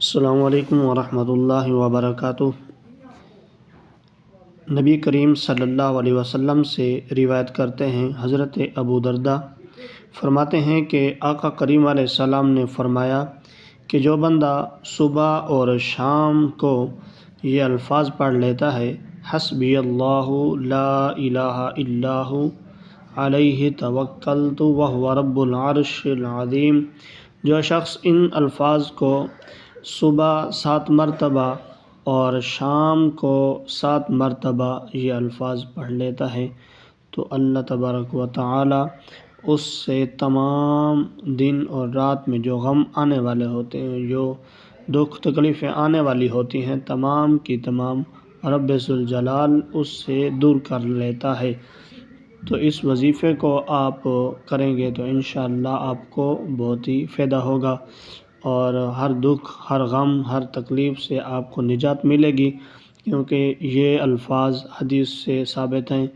السلام علیکم ورحمۃ اللہ وبرکاتہ۔ نبی کریم صلی اللہ علیہ وسلم سے روایت کرتے ہیں، حضرت ابو درداء فرماتے ہیں کہ آقا کریم علیہ السلام نے فرمایا کہ جو بندہ صبح اور شام کو یہ الفاظ پڑھ لیتا ہے، حسبی اللہ لا الہ الا ہو علیہ توکلت وہو رب العرش العظیم، جو شخص ان الفاظ کو صبح 7 مرتبہ اور شام کو 7 مرتبہ یہ الفاظ پڑھ لیتا ہے تو اللہ تبارک و تعالی اس سے تمام دن اور رات میں جو غم آنے والے ہوتے ہیں، جو دکھ تکلیفیں آنے والی ہوتی ہیں، تمام کی تمام رب ذوالجلال اس سے دور کر لیتا ہے۔ تو اس وظیفے کو آپ کریں گے تو انشاءاللہ آپ کو بہت ہی فائدہ ہوگا، اور ہر دکھ، ہر غم، ہر تکلیف سے آپ کو نجات ملے گی، کیونکہ یہ الفاظ حدیث سے ثابت ہیں۔